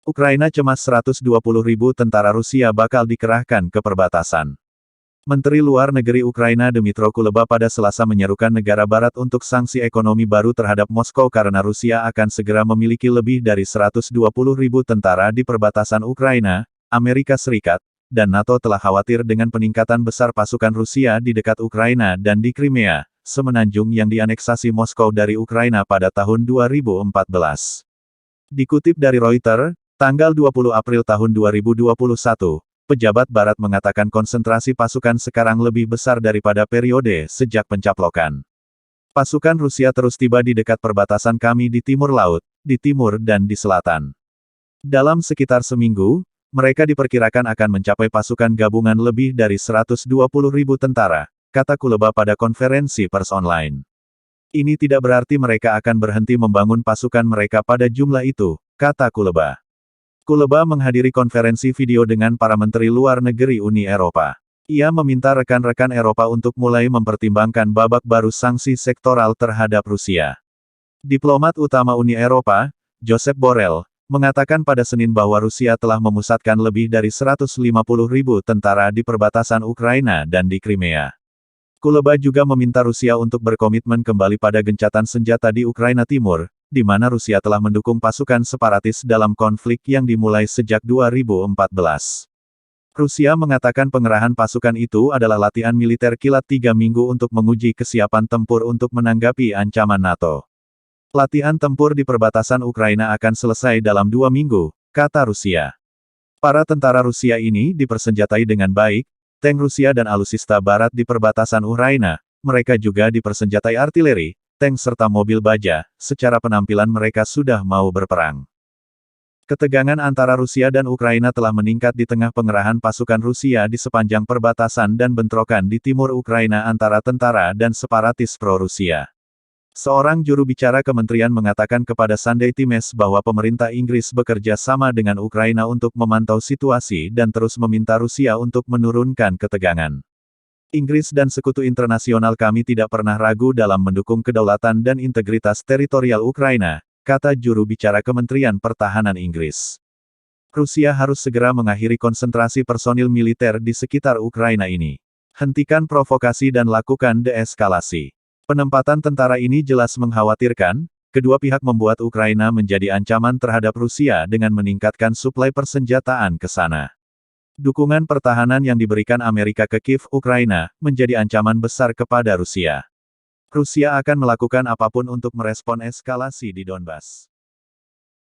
Ukraina cemas 120.000 tentara Rusia bakal dikerahkan ke perbatasan. Menteri Luar Negeri Ukraina Dmytro Kuleba pada Selasa menyerukan negara barat untuk sanksi ekonomi baru terhadap Moskow karena Rusia akan segera memiliki lebih dari 120.000 tentara di perbatasan Ukraina. Amerika Serikat dan NATO telah khawatir dengan peningkatan besar pasukan Rusia di dekat Ukraina dan di Crimea, semenanjung yang dianeksasi Moskow dari Ukraina pada tahun 2014. Dikutip dari Reuters, tanggal 20 April tahun 2021, pejabat Barat mengatakan konsentrasi pasukan sekarang lebih besar daripada periode sejak pencaplokan. Pasukan Rusia terus tiba di dekat perbatasan kami di timur laut, di timur dan di selatan. Dalam sekitar seminggu, mereka diperkirakan akan mencapai pasukan gabungan lebih dari 120.000 tentara, kata Kuleba pada konferensi pers online. Ini tidak berarti mereka akan berhenti membangun pasukan mereka pada jumlah itu, kata Kuleba. Kuleba menghadiri konferensi video dengan para menteri luar negeri Uni Eropa. Ia meminta rekan-rekan Eropa untuk mulai mempertimbangkan babak baru sanksi sektoral terhadap Rusia. Diplomat utama Uni Eropa, Josep Borrell, mengatakan pada Senin bahwa Rusia telah memusatkan lebih dari 150.000 tentara di perbatasan Ukraina dan di Crimea. Kuleba juga meminta Rusia untuk berkomitmen kembali pada gencatan senjata di Ukraina Timur, di mana Rusia telah mendukung pasukan separatis dalam konflik yang dimulai sejak 2014. Rusia mengatakan pengerahan pasukan itu adalah latihan militer kilat 3 minggu untuk menguji kesiapan tempur untuk menanggapi ancaman NATO. Latihan tempur di perbatasan Ukraina akan selesai dalam 2 minggu, kata Rusia. Para tentara Rusia ini dipersenjatai dengan baik, tank Rusia dan alutsista barat di perbatasan Ukraina, mereka juga dipersenjatai artileri, tank serta mobil baja, secara penampilan mereka sudah mau berperang. Ketegangan antara Rusia dan Ukraina telah meningkat di tengah pengerahan pasukan Rusia di sepanjang perbatasan dan bentrokan di timur Ukraina antara tentara dan separatis pro-Rusia. Seorang juru bicara kementerian mengatakan kepada Sunday Times bahwa pemerintah Inggris bekerja sama dengan Ukraina untuk memantau situasi dan terus meminta Rusia untuk menurunkan ketegangan. Inggris dan sekutu internasional kami tidak pernah ragu dalam mendukung kedaulatan dan integritas teritorial Ukraina, kata juru bicara Kementerian Pertahanan Inggris. Rusia harus segera mengakhiri konsentrasi personil militer di sekitar Ukraina ini. Hentikan provokasi dan lakukan deeskalasi. Penempatan tentara ini jelas mengkhawatirkan, kedua pihak membuat Ukraina menjadi ancaman terhadap Rusia dengan meningkatkan suplai persenjataan ke sana. Dukungan pertahanan yang diberikan Amerika ke Kiev, Ukraina, menjadi ancaman besar kepada Rusia. Rusia akan melakukan apapun untuk merespon eskalasi di Donbas.